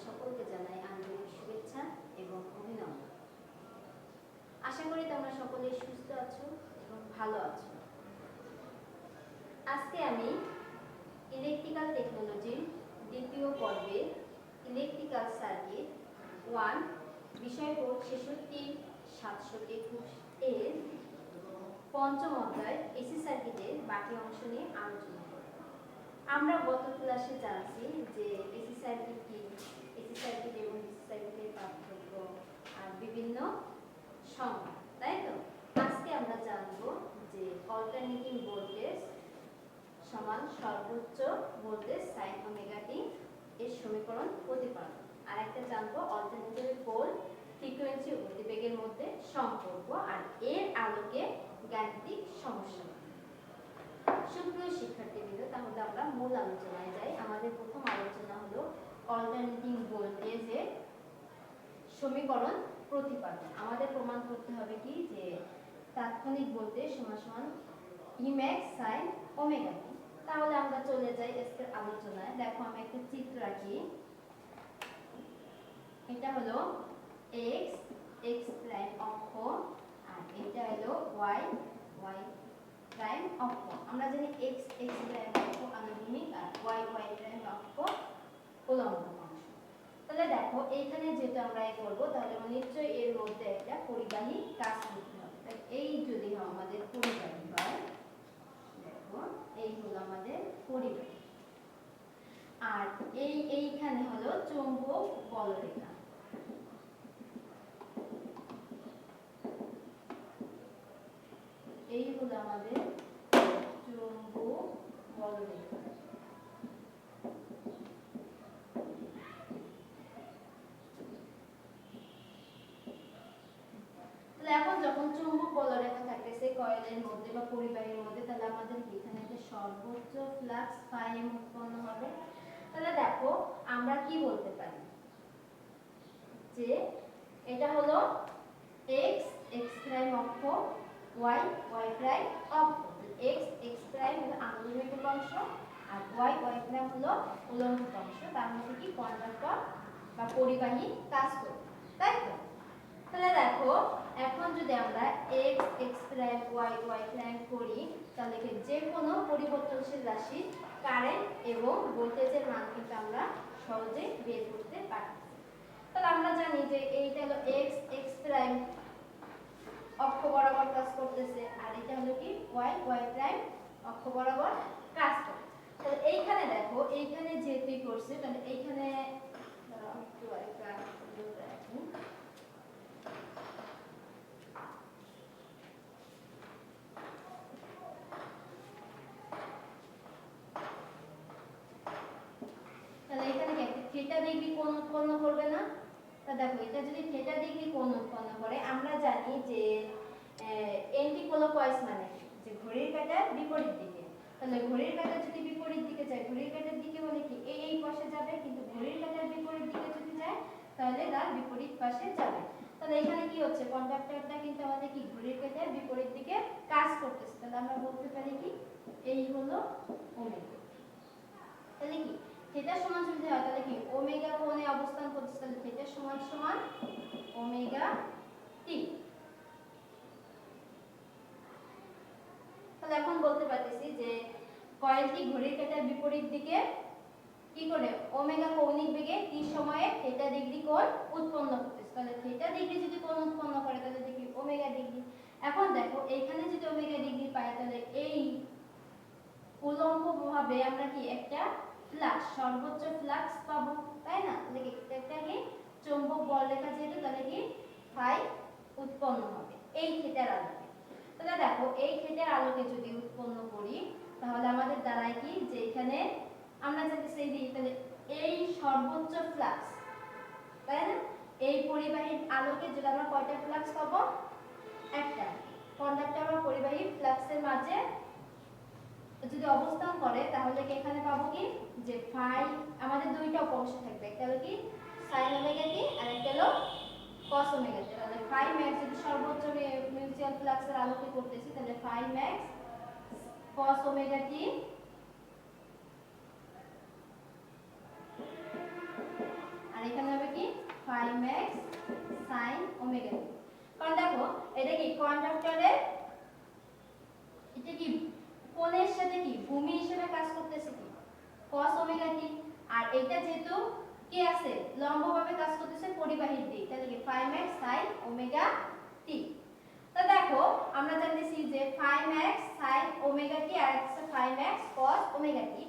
সকলকে জানাই আন্তরিক শুভেচ্ছা এবং অভিনন্দন। আশা করি তোমরা সকলে সুস্থ আছো এবং ভালো আছো। আজকে আমি ইলেকট্রিক্যাল টেকনোলজির দ্বিতীয় পর্বে ইলেকট্রিক্যাল সার্কিট 1 বিষয় কোড 66-721 এর পঞ্চম অধ্যায় এসি সার্কিটের বাকি অংশ নিয়ে আলোচনা করব। আমরা গত ক্লাসে জানছি যে এসি সার্কিট কি, এসি সার্কিট এবং ডিসি সার্কিটের পার্থক্য আর বিভিন্ন সংজ্ঞা, তাই তো? আজকে আমরা জানব যে অল্টারনেটিং ভোল্টেজ সমান সর্বোচ্চ ভোল্টেজ sin ওমেগা টি এর সমীকরণ প্রতিপাদন। আর একটা জানব অল্টারনেটিং পোল ফ্রিকোয়েন্সি ও গতিবেগের মধ্যে সম্পর্ক আর এর আলোকে গাণিতিক সমস্যা। সুপ্রিয় শিক্ষার্থীবৃন্দ, তাহলে আমরা মূল আলোচনায় যাই। আমাদের প্রথম আলোচনা হলো অল্টারনেটিং ভোল্টেজের সমীকরণ প্রতিপাদন। আমাদের প্রমাণ করতে হবে কি যে তাৎক্ষণিক ভোল্টেজ সমান Emax sin ওমেগা টি। তাহলে আমরা চলে যাই আজকের আলোচনায়। দেখো আমি একটা চিত্র আঁকি। এটা হলো x x প্রাইম অক্ষ আর এটা হলো y y প্রাইম অক্ষ। আমরা জানি x x প্রাইম অক্ষ আনুভূমিক আর y y প্রাইম অক্ষ উল্লম্ব অংশ। তাহলে দেখো এইখানে যেটা আমরা করব, তাহলে নিশ্চয়ই এর মধ্যে একটা পরিবাহী কাজ করতে হবে। তাহলে এই যদি আমাদের পরিবাহী হয়, দেখো এই হলো আমাদের পরিবাহী আর এইখানে হলো চৌম্বক বলরেখা। এই হলো আমাদের চৌম্বক বলরেখা। এখন যখন চৌম্বক বলরেখা থাকতেছে কয়েলের মধ্যে বা পরিবাহীর মধ্যে, তাহলে আমাদের এখানে একটা সর্বোচ্চ ফ্লাক্স ফাই এম উৎপন্ন হবে। তাহলে দেখো আমরা কি বলতে পারি যে এটা হলো x x প্রাইম অক্ষ, y y প্রাইম অক্ষ। x x প্রাইম হলো আনুভূমিক অংশ আর y y প্রাইম হলো উল্লম্ব অংশ। তার মধ্যে কি কন্ডাক্টর বা পরিবাহী কাজ করবে, তাই তো? তাহলে দেখো এখন যদি আমরা x x prime y y prime করি, তাহলে যে কোনো পরিবর্তনশীল রাশি কারেন্ট এবং ভোল্টেজের মান কিন্তু আমরা সহজে বের করতে পারি। তাহলে আমরা জানি যে এইটা হলো x x প্রাইম অক্ষ বরাবর কাজ করতেছে আর এটা হলো কি y y প্রাইম অক্ষ বরাবর কাজ করে। তাহলে এইখানে দেখো এইখানে যেহেতু করছে, তাহলে এইখানে একটু একটা রাখি। তাহলে এখানে কি একটা থিটা ডিগ্রি কোণ উৎপন্ন করবে না? তা দেখো এটা যদি থিটা ডিগ্রি কোণ উৎপন্ন করে, আমরা জানি যে এন্টি ক্লকওয়াইজ মানে যে ঘড়ির কাঁটার বিপরীত দিকে। তাহলে ঘড়ির কাঁটা যদি বিপরীত দিকে যায়, ঘড়ির কাঁটার দিকে মানে কি এই পাশে যাবে, কিন্তু ঘড়ির কাঁটার বিপরীত দিকে যদি যায় তাহলে তার বিপরীত পাশে যাবে। তাহলে এখানে কি হচ্ছে, কন্ডাক্টরটা কিন্তু আমাদের কি ঘড়ির কাঁটার বিপরীত দিকে কাজ করতেছে। তাহলে আমরা বলতে পারি কি এই হলো ওমেগা। তাহলে কি থিটা সমান যদি হয়, তাহলে কি ওমেগা কোণে অবস্থান করছে, তাহলে থিটা সমান সমান ওমেগা টি। তাহলে এখন বলতে পারতেছি যে কয়েলটি ঘড়ির কাঁটার বিপরীত দিকে কি করে ওমেগা কৌণিক বেগে t সময়ে থিটা ডিগ্রি কোণ উৎপন্ন করতেছে। তাহলে থিটা ডিগ্রি যদি কোণ উৎপন্ন করে, তাহলে দেখি ওমেগা ডিগ্রি। এখন দেখো এইখানে যদি ওমেগা ডিগ্রি পাই, তাহলে এই উল্লম্ব ভাবে আমরা কি একটা ফ্লাক্স, সর্বোচ্চ ফ্লাক্স পাবো, তাই না? তাহলে কি একটা কি চৌম্বক বলরেখা যেহেতু, তাহলে কি ফাই উৎপন্ন হবে এই থিটার আলোকে। তাহলে দেখো এই থিটার আলোকে যদি উৎপন্ন করি, তাহলে আমাদের দাঁড়ায় কি যে এখানে আমরা যদি সেই দিই, তাহলে এই সর্বোচ্চ ফ্লাক্স, তাই না? এই পরিবাহীর আলোকে যদি আমরা কয়টা ফ্লাক্স পাবো? একটা। কন্ডাক্টর বা পরিবাহী ফ্লাক্সের মাঝে যদি অবস্থান করে, তাহলে কি এখানে পাবো কি যে ফাই আমাদের দুইটা অংশ থাকবে, একটা হলো কি sin ওমেগা টি আর একটা হলো cos ওমেগা টি। তাহলে ফাই ম্যাক্স যদি সর্বোচ্চ মিউচুয়াল ফ্লাক্সের আলোকে করতেছি, তাহলে phi max cos omega t আর এটা কি কোণের সাথে কি ভূমি হিসেবে কাজ করতেছে কি cos ওমেগা টি, আর এটা যেহেতু কি আছে লম্বভাবে কাজ করতেছে পরিবাহীর দিক, তাহলে কি 5x sin ওমেগা টি। তো দেখো আমরা জানতেছি যে 5x sin ওমেগা টি আর হচ্ছে 5x cos omega t.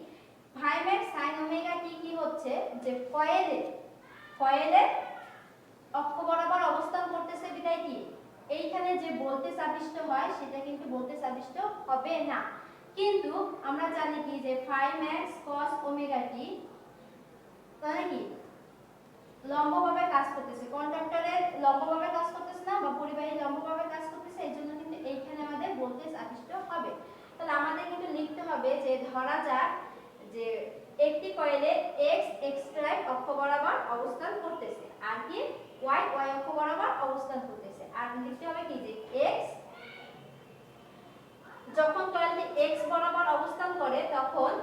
5x sin omega t কি হচ্ছে যে কয়েলের অক্ষ বরাবর অবস্থান করতেছে বিধায় কি এইখানে যে ভোল্টেজ আবিষ্ট হয় সেটা কিন্তু ভোল্টেজ আবিষ্ট হবে না। কিন্তু আমরা জানি কি যে 5x cos ওমেগা টি তাহলে কি লম্বভাবে কাজ করতেছে, কন্ডাক্টরের লম্বভাবে কাজ করতেছে না বা পরিবাহী লম্বভাবে কাজ করতেছে, এজন্য কিন্তু এইখানে আমাদের ভোল্টেজ আবিষ্ট হবে। তাহলে আমাদের কিন্তু লিখতে হবে যে ধরা যাক যে একটি কয়েলে x অক্ষ বরাবর অবস্থান করতেছে আর কি y অক্ষ বরাবর অবস্থান করতেছে, আর লিখতে হবে কি যে x যখন কয়েলটি x বরাবর অবস্থান করে তখন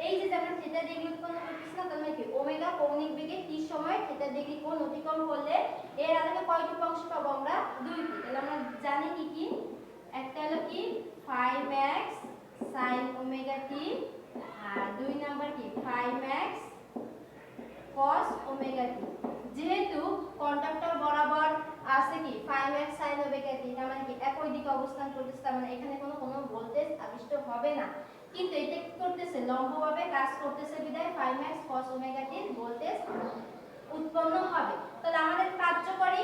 এই যে আমরা থিটা ডিগ্রি উৎপন্ন করতেছি না, তাহলে কি ওমেগা কৌণিক বেগে t সময় থিটা ডিগ্রি কোণ অতিক্রম করলে এর আলোকে কয়টি অংশ পাবো আমরা দুইটি। তাহলে আমরা জানি কি কি একটা হলো কি 5x sin ওমেগা t আর দুই নাম্বার কি 5x cos ওমেগা t। যেহেতু কন্ডাক্টর বরাবর আছে কি 5x sin ওমেগা t, তার মানে কি একই দিকে অবস্থান করতেছে, তার মানে এখানে কোনো ভোল্টেজ আবিষ্ট হবে না। কিন্তু এটা কি করতেছে লম্বভাবে কাজ করতেছে বিধায় 5x cos omega t voltage উৎপন্ন হবে। তাহলে আমাদের কার্যকরী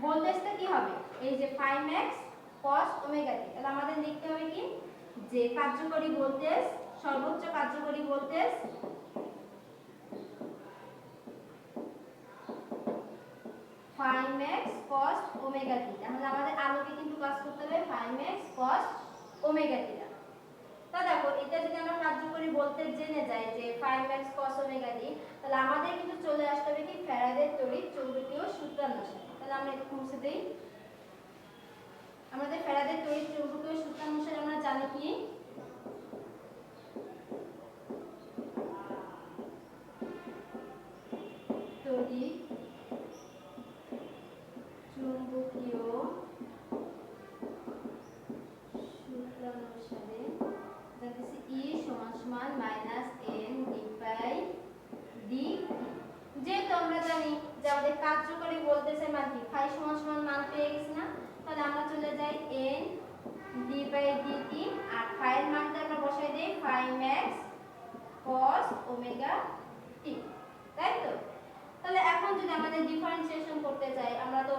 ভোল্টেজটা কি হবে এই যে 5x cos ওমেগা t। তাহলে আমাদের লিখতে হবে কি যে কার্যকরী ভোল্টেজ সর্বোচ্চ কার্যকরী voltage x cos omega t। তাহলে আমাদের আলোকে কিন্তু কাজ করতে হবে 5x cos ওমেগা t। তো দেখো এটা যদি আমরা কার্যকরী ভোল্টেজ জেনে যাই যে 5x cos ওমেগা t, তাহলে আমাদের কিন্তু চলে আসতে হবে কি ফ্যারাডের তড়িৎ চৌম্বকীয় সূত্রানুসারে। তাহলে আমরা একটু মুছে দেই। আমাদের ফ্যারাডের তড়িৎ চৌম্বকীয় সূত্রানুসারে আমরা জানি কি তড়িৎ চৌম্বকীয় সূত্রানুসারে জানতেছি E সমান minus n d by dt। যেহেতু আমরা জানি যে আমাদের কার্যকরী ভোল্টেজের মান কি phi সমান মান পেয়ে গেছি না, তাহলে আমরা চলে যাই n d বাই dt আর phi এর মানটা আমরা বসাই দেই 5x cos ওমেগা t, তাই তো। তাহলে এখন যদি আমাদের ডিফারেন্সিয়েশন করতে চাই, আমরা তো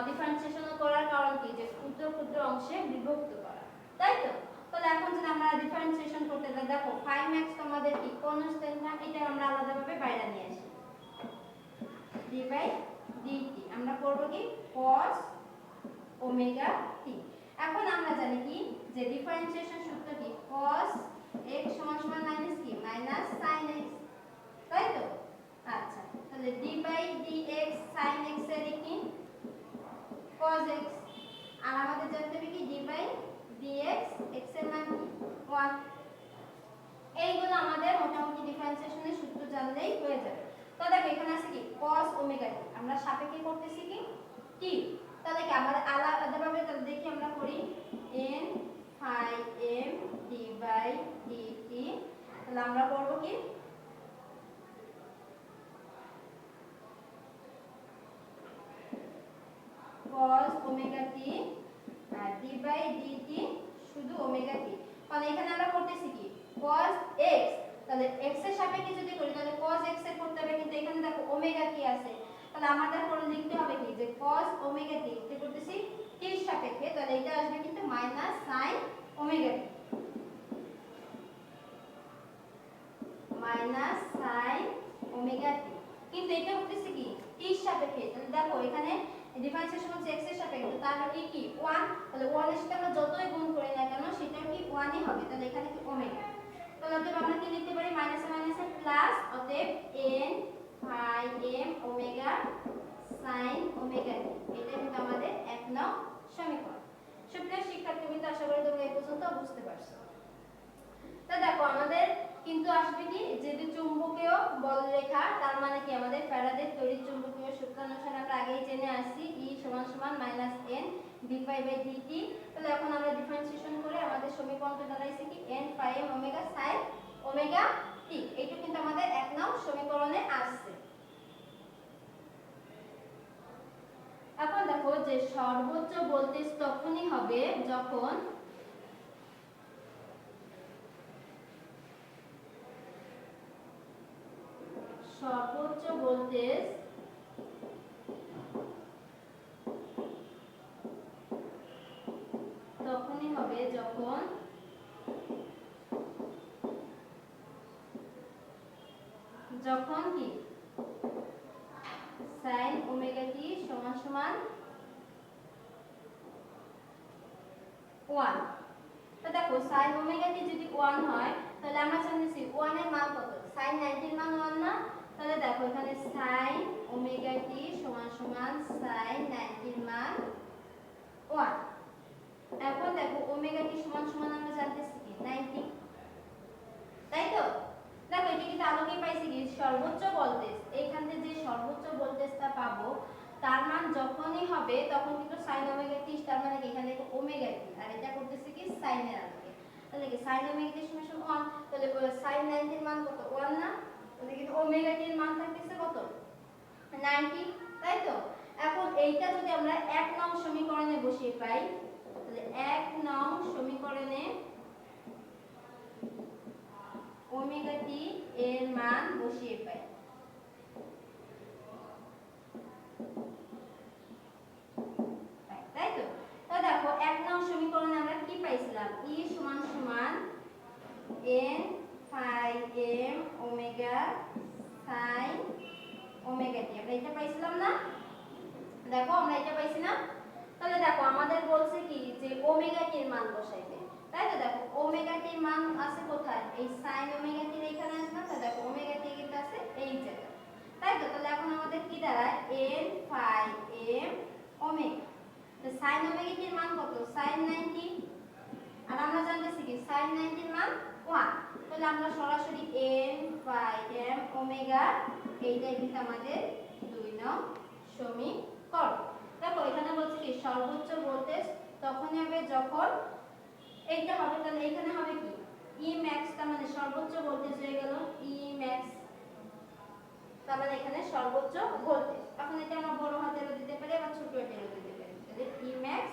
ডিফারেন্সিয়েশন করার কারণ কি যে ক্ষুদ্র ক্ষুদ্র অংশে বিভক্ত করা, তাই তো। তাহলে এখন যদি আমরা ডিফারেন্সিয়েশন করতে চাই, দেখো 5x তো আমাদের কি কনস্ট্যান্ট না, এটা আমরা আলাদাভাবে বাইরে নিয়ে আসি d বাই dt আমরা করব কি cos ওমেগা t। এখন আমরা জানি কি যে ডিফারেন্সিয়েশন সূত্র কি cos x সমান মাইনাস কি মাইনাস sin x, তাই তো। আচ্ছা তাহলে d by dx sin x এর কি cos x, আর আমাদের জানতে হবে কি d বাই dx x এর মান কি 1। এইগুলো আমাদের মোটামুটি ডিফারেন্সিয়েশনের সূত্র জানলেই হয়ে যাবে। তো দেখো এখানে আছে কি cos ওমেগা t, আমরা সাপেক্ষে করতেছি কি t। তাহলে কি আমাদের আলাদাভাবে তাহলে দেখি আমরা করি n phi m d by dt। তাহলে আমরা করব কি cos ওমেগা t আর d বাই dt শুধু ওমেগা t। কারণ এখানে আমরা করতেছি কি cos x, তাহলে x এর সাপেক্ষে যদি করি তাহলে cos x এর করতে হবে, কিন্তু এখানে দেখো ওমেগা t আছে, তাহলে আমাদের পরে লিখতে হবে কি যে cos ওমেগা t তে করতেছি t এর সাপেক্ষে, তাহলে এটা আসবে কিন্তু minus sin omega t minus sin omega t। কিন্তু এটা করতেছি কি t এর সাপেক্ষে, তাহলে দেখো এখানে ডিফারেন্সিয়েশন হচ্ছে x এর সাপেক্ষে, তো তার মানে কি 1, তাহলে 1 এর সাথে আমরা যতই গুণ করি না কেন সেটাও কি 1 ই হবে, তাহলে এখানে কি ওমেগা। তাহলে অতএব আমরা কি লিখতে পারি মাইনাস মাইনাসে প্লাস, অতএব n phi m omega sin omega t। এটা কিন্তু আমাদের 1 নং সমীকরণ। সুপ্রিয় শিক্ষার্থীবৃন্দ, আশা করি তোমরা এই পর্যন্ত বুঝতে পারছো। তো দেখো আমাদের কিন্তু আসবে কি যেহেতু চুম্বকীয় বলরেখা, তার মানে কি আমাদের ফ্যারাডের তড়িৎ চুম্বকীয় সূত্রানুসারে আমরা আগেই জেনে আসছি E সমান n d dy by dt। তাহলে এখন আমরা ডিফারেন্সিয়েশন করে আমাদের সমীকরণটা দাঁড়াইছে কি n phi m omega sin omega t। এইটা কিন্তু আমাদের 1 নং সমীকরণে আসছে। এখন দেখো যে সর্বোচ্চ ভোল্টেজ তখনই হবে যখন সর্বোচ্চ ভোল্টেজ তখনই হবে যখন কি sin ওমেগা t সমান সমান 1। তো দেখো sin ওমেগা t যদি 1 হয় তাহলে আমরা জানতেছি 1 এর মান কত, sin 90 এর মান 1 না। তাহলে দেখো এখানে sin ওমেগা t সমান সমান sin 90 এর মান 1। এখন দেখো ওমেগা t সমান সমান আমরা জানতেছি কি 90, তাই তো। দেখো এটা কিন্তু আলোকে পাইছি কি সর্বোচ্চ ভোল্টেজ, এইখান থেকে যে সর্বোচ্চ ভোল্টেজটা পাবো তার মান যখনই হবে তখন কিন্তু sin ওমেগা t, তার মানে কি এখানে ওমেগা t আর এটা করতেছে কি sin এর আলোকে। তাহলে কি sin ওমেগা t সমান 1, তাহলে sin 90 এর মান কত 1 না। তাহলে কিন্তু ওমেগা t এর মান থাকতেছে কত 90, তাই তো। এখন এইটা যদি আমরা 1 নং সমীকরণে বসিয়ে পাই, তাহলে 1 নং সমীকরণে ওমেগা t এর মান বসিয়ে পাই, তাই তো। তো দেখো 1 নং সমীকরণে আমরা কি পাইছিলাম, E সমান সমান n phi m omega sin omega t, আমরা এটা পাইছিলাম না। দেখো আমরা এটা পাইছি না। তাহলে দেখো আমাদের বলছে কি যে ওমেগা t এর মান বসাইতে, তাই তো। দেখো ওমেগা t এর মান আছে কোথায়, এই sin ওমেগা t এর এখানে আছে না। তো দেখো ওমেগা t কিন্তু আছে এই জায়গায়, তাই তো। তাহলে এখন আমাদের কি দাঁড়ায় n phi m ওমেগা। তো sin ওমেগা t এর মান কত sin 90, আর আমরা জানতেছি কি sin 90 এর মান 1। তাহলে আমরা সরাসরি n phi m ওমেগা এইটাই কিন্তু আমাদের 2 নং সমীকরণ। দেখো এখানে বলছে কি সর্বোচ্চ ভোল্টেজ তখনই হবে যখন এইটা হবে, তাহলে এখানে হবে কি E max, তার মানে সর্বোচ্চ ভোল্টেজ হয়ে গেল E max, তার মানে এখানে সর্বোচ্চ ভোল্টেজ। এখন এটা আমরা বড় হাতেরও দিতে পারি বা ছোট হাতেরও দিতে পারি। তাহলে E max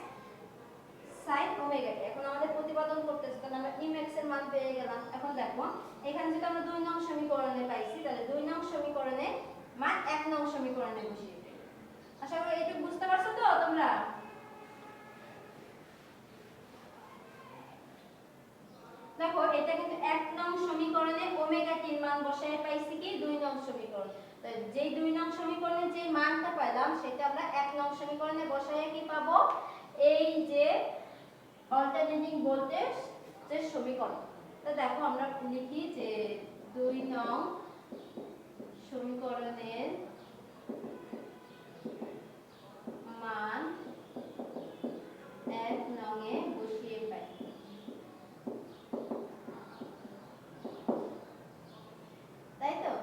sin omega t। এখন আমাদের প্রতিপাদন করতেছে, তাহলে আমরা E max এর মান পেয়ে গেলাম। এখন দেখো এখানে যেটা আমরা 2 নং সমীকরণে পাইছি, তাহলে 2 নং সমীকরণে মান 1 নং সমীকরণে বসিয়ে দিই। আশা করি এটা বুঝতে পারছো তো তোমরা। দেখো এটা কিন্তু 1 নং সমীকরণে ওমেগা t এর মান বসায় পাইছি কি 2 নং সমীকরণ। তো যেই 2 নং সমীকরণে যে মানটা পেলাম সেটা আমরা 1 নং সমীকরণে বসায় কি পাবো, এই যে অল্টারনেটিং ভোল্টেজ যে সমীকরণ। তো দেখো আমরা লিখি যে 2 নং সমীকরণের মান 1 নং এ বসিয়ে পাই। তাই তো।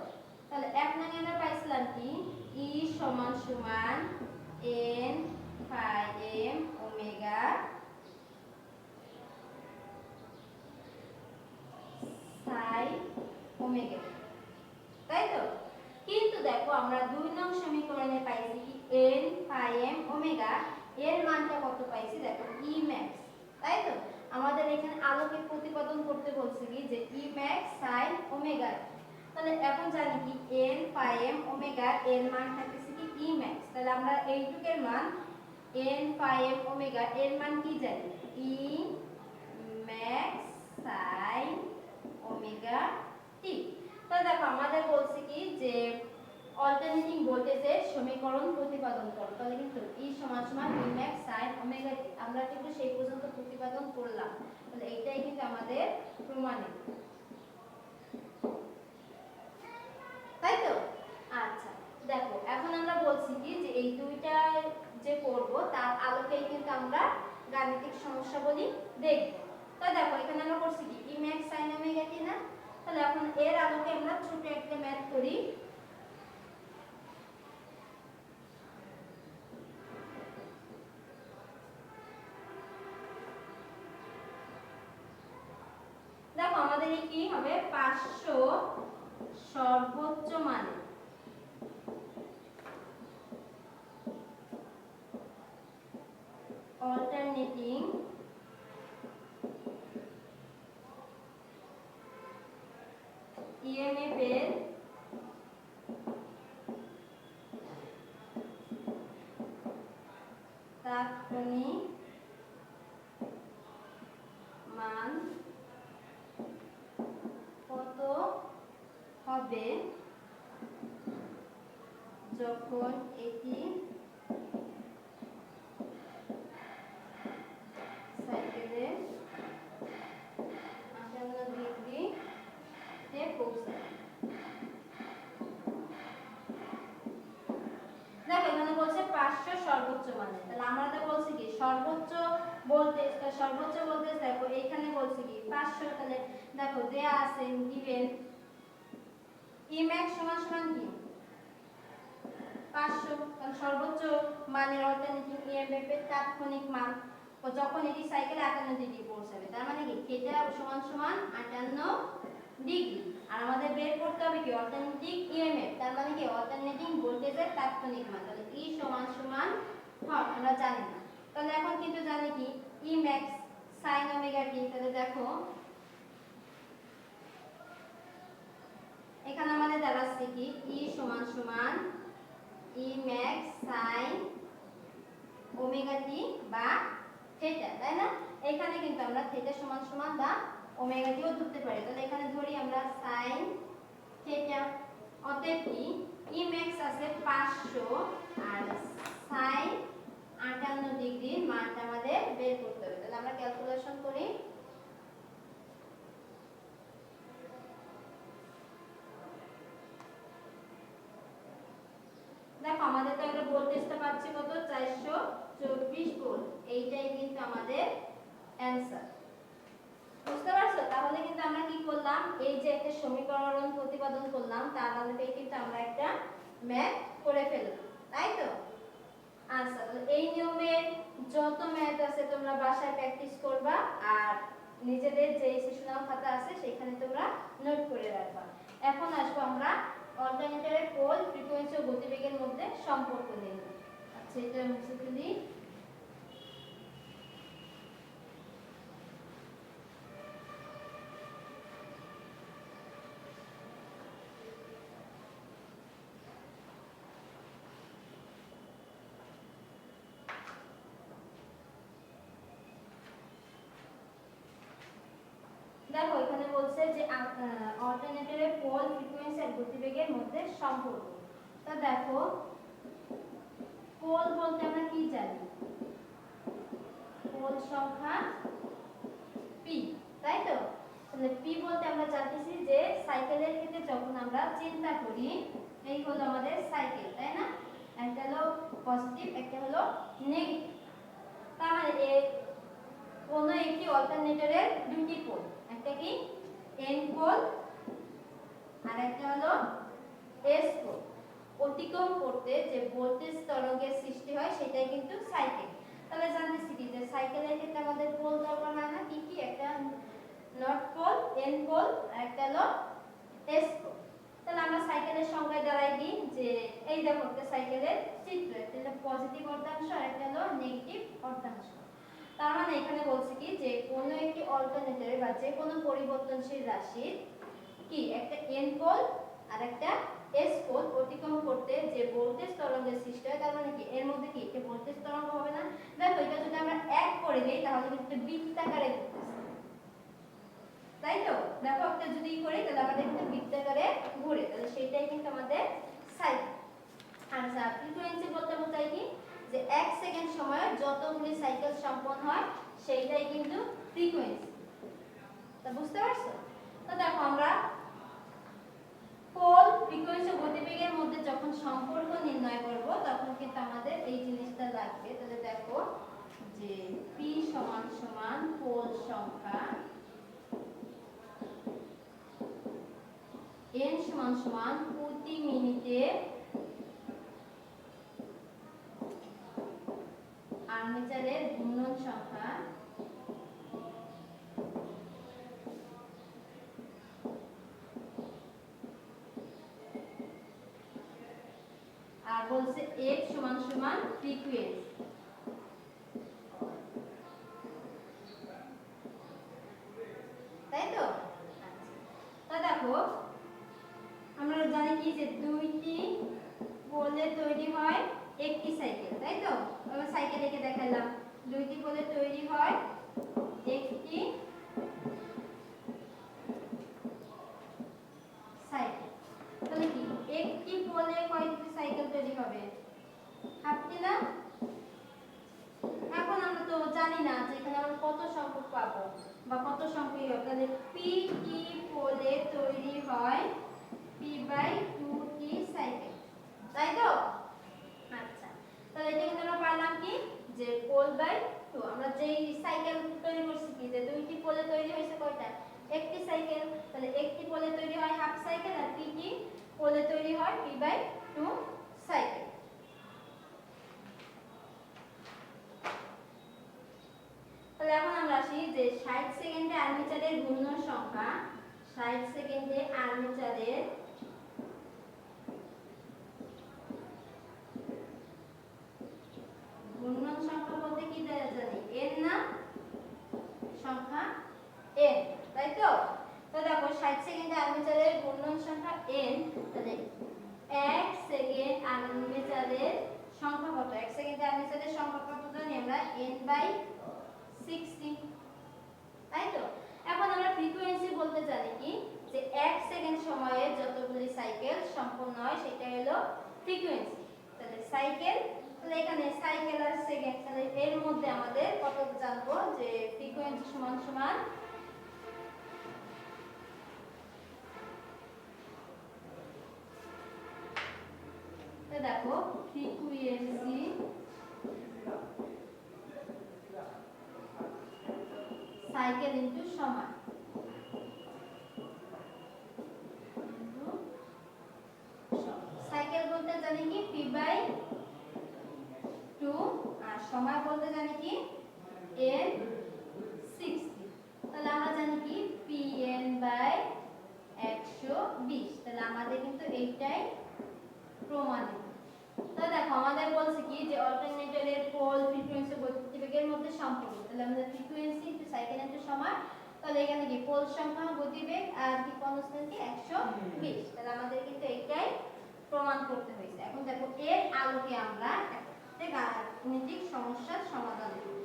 তাহলে 1 নং এ আমরা পাইছিলাম কি E সমান সমান n phi m omega sin omega, তাই তো। কিন্তু দেখো আমরা 2 নং সমীকরণে পাইছি কি n phi m ওমেগা, এর মানটা কত পাইছি দেখো E max, তাই তো। আমাদের এখানে আলোকে প্রতিপাদন করতে বলছে কি যে E max sin ওমেগা। তাহলে এখন জানি কি n phi m ওমেগা এর মান থাকতেছে কি E max। তাহলে আমরা এইটুকের মান n phi m ওমেগা এর মান কি জানি E max sin omega t। তাহলে দেখো আমাদের বলছে কি যে অল্টারনেটিং ভোল্টেজের সমীকরণ প্রতিপাদন করো, তাহলে কিন্তু E সমান সমান E max sin omega t আমরা কিন্তু সেই পর্যন্ত প্রতিপাদন করলাম। তাহলে এইটাই কিন্তু আমাদের প্রমাণিত, তাই তো। আচ্ছা দেখো এখন আমরা বলছি কি যে এই দুইটা যে করব তার আলোকেই কিন্তু আমরা গাণিতিক সমস্যাগুলি দেখব। তো দেখো এখানে আমরা করছি কি E max sin omega t না। তাহলে এখন এর আলোকে আমরা ছোট একটা ম্যাথ করি। কি হবে 500 সর্বোচ্চ মানে অল্টারনেটিং ইএমএফ এর তাৎক্ষণিক মান কত হবে যখন এটি সাইকেলের 58 ডিগ্রিতে পৌঁছায়। দেখো এখানে বলছে 500 সর্বোচ্চ মানে, তাহলে আমরা তো বলছি কি সর্বোচ্চ বলতে দেখো এখানে বলছে কি 500, তাহলে দেখো দেয়া আছে গিভেন Emax সমান সমান কি 500, কারণ সর্বোচ্চ মানের অল্টারনেটিং ইএমএফ এর তাৎক্ষণিক মান যখন এটি সাইকেলে 58 ডিগ্রি পৌঁছাবে, তার মানে কি থিটা সমান সমান 58 ডিগ্রি। আর আমাদের বের করতে হবে কি অল্টারনেটিং ইএমএফ, তার মানে কি অল্টারনেটিং ভোল্টেজের তাৎক্ষণিক মান, তাহলে E সমান সমান আমরা জানি না, তাহলে এখন কিন্তু জানি কি Emax sin ওমেগা t। তাহলে দেখো এখানে আমাদের দাঁড়াচ্ছে কি E সমান সমান Emax sin ওমেগা t বা থিটা, তাই না? এখানে কিন্তু আমরা থিটা সমান সমান বা ওমেগা টিও ধরতে পারি, তাহলে এখানে ধরি আমরা sin থিটা। অতএব কি Emax আছে 500 আর sin 58 ডিগ্রি মানটা আমাদের বের করতে হবে, তাহলে আমরা ক্যালকুলেশন করি। দেখো আমাদের তো একটা ভোল্টেজটা পাচ্ছি কত 424 ভোল্ট, এইটাই কিন্তু আমাদের অ্যানসার। বুঝতে পারছো? তাহলে কিন্তু আমরা কি করলাম, এই যে একটা সমীকরণ প্রতিপাদন করলাম তার আলোকে কিন্তু আমরা একটা ম্যাথ করে ফেললাম, তাই তো? আচ্ছা, তো এই নিয়মের যত ম্যাথ আছে তোমরা বাসায় প্র্যাকটিস করবা আর নিজেদের যে সেশনাল খাতা আছে সেখানে তোমরা নোট করে রাখবা। এখন আসবো আমরা অল্টারনেটরের পোল, ফ্রিকোয়েন্সি ও গতিবেগের মধ্যে সম্পর্ক নিয়ে। আচ্ছা, এটা মুছে ফেলি। দেখো এখানে বলছে যে অল্টারনেটরের পোল, ফ্রিকোয়েন্সি আর গতিবেগের মধ্যে সম্পর্ক। তা দেখো পোল বলতে আমরা কি জানি, পোল সংখ্যা p, তাই তো? তাহলে p বলতে আমরা জানতেছি যে সাইকেলের ক্ষেত্রে যখন আমরা চিন্তা করি এই হলো আমাদের সাইকেল, তাই না? একটা হলো পজিটিভ, একটা হলো নেগেটিভ। তার মানে কোন একটি অল্টারনেটরের দুটি পোল, একটা কি n পোল আর একটা হলো s পোল, অতিক্রম করতে যে ভোল্টেজ তরঙ্গের সৃষ্টি হয় সেটাই কিন্তু সাইকেল। তাহলে জানতেছি কি যে সাইকেলের ক্ষেত্রে আমাদের পোল দরকার হয় না, কি কি একটা নর্থ পোল, n পোল আর একটা হলো s পোল। তাহলে আমরা সাইকেলের সংজ্ঞায় দাঁড়াই দিই যে এই দেখো একটা সাইকেলের চিত্র, একটা হলো পজিটিভ অর্ধাংশ আর একটা হলো নেগেটিভ অর্ধাংশ। তার মানে এখানে বলছে কি যে কোনো একটি অল্টারনেটরে বা যে কোনো পরিবর্তনশীল রাশির কি একটা n পোল আর একটা s পোল অতিক্রম করতে যে ভোল্টেজ তরঙ্গের সৃষ্টি হয়, তার মানে কি এর মধ্যে কি একটা ভোল্টেজ তরঙ্গ হবে না? দেখো এটা যদি আমরা এক করে দেই তাহলে কিন্তু বৃত্তাকারে ঘুরতেছে, তাই তো? দেখো একটা যদি করি তাহলে আমাদের কিন্তু বৃত্তাকারে ঘুরে, তাহলে সেটাই কিন্তু আমাদের সাইকেল। আচ্ছা, ফ্রিকোয়েন্সি বলতে বোঝায় কি যে 1 সেকেন্ড সময়ে যতগুলি সাইকেল সম্পন্ন হয় সেইটাই কিন্তু ফ্রিকোয়েন্সি। তা বুঝতে পারছো? তো দেখো আমরা পোল, ফ্রিকোয়েন্সি ও গতিবেগের মধ্যে যখন সম্পর্ক নির্ণয় করব তখন কিন্তু আমাদের এই জিনিসটা লাগবে। তাহলে দেখো যে p সমান সমান পোল সংখ্যা, n সমান সমান প্রতি মিনিটে আর্মেচারের ঘূর্ণন সংখ্যা, f সমান সমান ফ্রিকোয়েন্সি। তাই তো? তা দেখো আমরা জানি কি যে দুইটি পোলে তৈরি হয় একটি সাইকেল, তাই তো? আমরা সাইকেল এঁকে দেখালাম, দুইটি পোলে তৈরি হয় একটি সাইকেল। তাহলে কি একটি পোলে কয়টি সাইকেল তৈরি হবে? হাফটি না? এখন আমরা তো জানি না যে এখানে আমরা কত সংখ্যক পাবো বা কত সংখ্যক হবে। তাহলে p পোলে তৈরি হয় p/2t সাইকেল, তাই তো? আচ্ছা, তাহলে এটা কিন্তু আমরা পারলাম কি যে পোল বাই 2। আমরা যেই সাইকেল তৈরি করছি কি যে দুইটি পোলে তৈরি হয়েছে কয়টা? একটি সাইকেল। তাহলে একটি পোলে তৈরি হয় হাফ সাইকেল আর p পোলে তৈরি হয় p/2 সাইকেল। তাহলে এখন আমরা আসি যে 60 সেকেন্ডে আর্মেচারের ঘূর্ণন সংখ্যা। 60 সেকেন্ডে আর্মেচারের ঘূর্ণন সংখ্যা বলতে কি জানি? n না? সংখ্যা n, তাই তো? তো দেখো 60 সেকেন্ডে আর্মেচারের ঘূর্ণন সংখ্যা n। তাহলে 1 সেকেন্ড আর্মেচারের সংখ্যা কত? 1 সেকেন্ডে আর্মেচারের সংখ্যা কত জানি আমরা? n/60, তাই তো? এখন আমরা ফ্রিকোয়েন্সি বলতে জানি কি যে 1 সেকেন্ড সময়ে যতগুলি সাইকেল সম্পন্ন হয় সেটা হলো ফ্রিকোয়েন্সি। তাহলে সাইকেল, তাহলে এখানে সাইকেল আর সেকেন্ড, তাহলে এর মধ্যে আমাদের কত জানবো যে ফ্রিকোয়েন্সি সমান সমান দেখো ফ্রিকোয়েন্সি সাইকেল ইনটু সময়। সাইকেল বলতে জানি কি p/2 আর সময় বলতে জানি কি n/60। তাহলে আমরা জানি কি pn/120। তাহলে আমাদের কিন্তু এইটাই প্রমাণিত। তো দেখো আমাদের বলছে কি যে অল্টারনেটরের পোল ফ্রিকোয়েন্সি গতিবেগের মধ্যে সম্পর্ক। তাহলে আমাদের ফ্রিকোয়েন্সি ইনটু সাইকেল ইনটু সময়। তাহলে এখানে কি পোল সংখ্যা, গতিবেগ আর কি কনস্ট্যান্ট কি 120। তাহলে আমাদের কিন্তু এইটাই প্রমাণ করতে হয়েছে। এখন দেখো এর আলোকে আমরা একটা গাণিতিক সমস্যার সমাধান করব।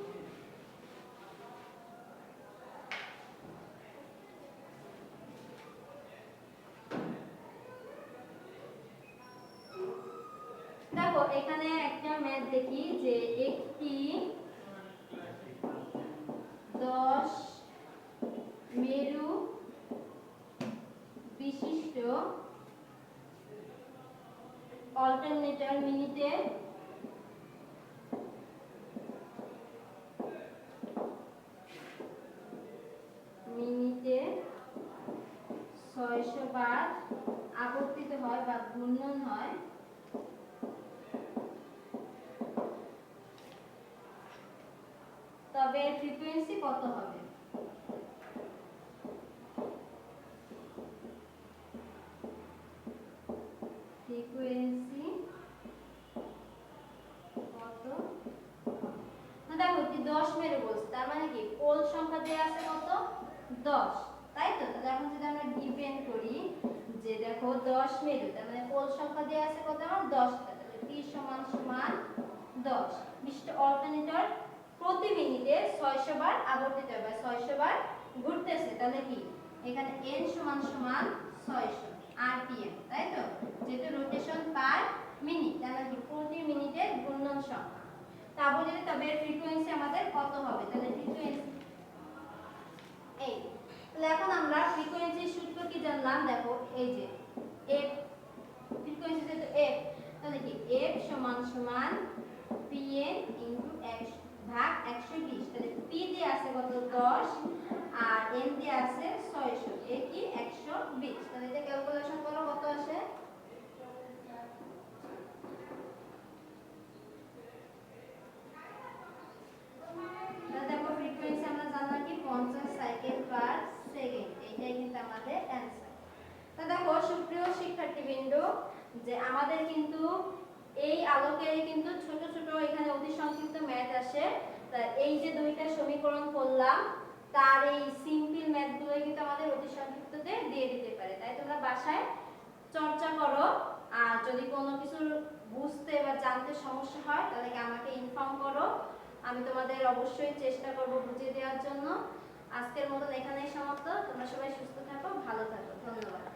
দেখো এখানে একটা ম্যাথ দেখি যে একটি 10 মেরু বিশিষ্ট অল্টারনেটর মিনিটে 600 বার আবর্তিত হয় বা ঘূর্ণন হয়, তবে ফ্রিকোয়েন্সি কত হবে? ফ্রিকোয়েন্সি কত? দেখো কি 10 মেরু বলছে, তার মানে কি পোল সংখ্যা দেয়া আছে কত? 10, তাই তো? তাহলে এখন যদি আমরা ডিপেন্ড করি যে দেখো 10 মেরু, তার মানে পোল সংখ্যা দেয়া আছে কত? আমার 10টা। তাহলে p সমান সমান 10। বিশিষ্ট অল্টারনেটর প্রতি মিনিটে 600 বার আবর্তিত হবে, 600 বার ঘুরতেছে। তাহলে কি এখানে n সমান সমান 600 rpm, তাই তো? যেটা রোটেশন পার মিনিট, তাহলে কি প্রতি মিনিটে ঘূর্ণন সংখ্যা। তারপরে যদি তবে ফ্রিকোয়েন্সি আমাদের কত হবে? তাহলে ফ্রিকোয়েন্সি এই। তাহলে এখন আমরা ফ্রিকোয়েন্সির সূত্র কি জানলাম? দেখো এই যে f, ফ্রিকোয়েন্সি যেটা f, তাহলে কি f সমান সমান pn ইনটু x ভাগ 120। তাহলে p দিয়ে আছে কত? 10 আর n দিয়ে আছে 600, এ কি 120। তাহলে এটা ক্যালকুলেশন করো কত আসে? দেখো ফ্রিকোয়েন্সি আমরা জানলাম কি 50 সাইকেল পার সেকেন্ড, এইটাই কিন্তু আমাদের অ্যানসার। তো দেখো সুপ্রিয় শিক্ষার্থীবৃন্দ, যে আমাদের কিন্তু এই আলোক বালকেরই কিন্তু ছোট ছোট এখানে অতি সংক্ষিপ্ত ম্যাথ আসে। তা এই যে দুইটা সমীকরণ করলাম তার এই সিম্পল ম্যাথগুলো কিন্তু আমাদের অতি সংক্ষিপ্ততে দিয়ে দিতে পারে। তাই তোমরা বাসায় চর্চা করো। আর যদি কোনো কিছু বুঝতে বা জানতে সমস্যা হয় তাহলে আমাকে ইনফর্ম করো, আমি তোমাদের অবশ্যই চেষ্টা করব বুঝিয়ে দেওয়ার জন্য। আজকের মতন এখানেই সমাপ্ত। তোমরা সবাই সুস্থ থাকো, ভালো থাকো, ধন্যবাদ।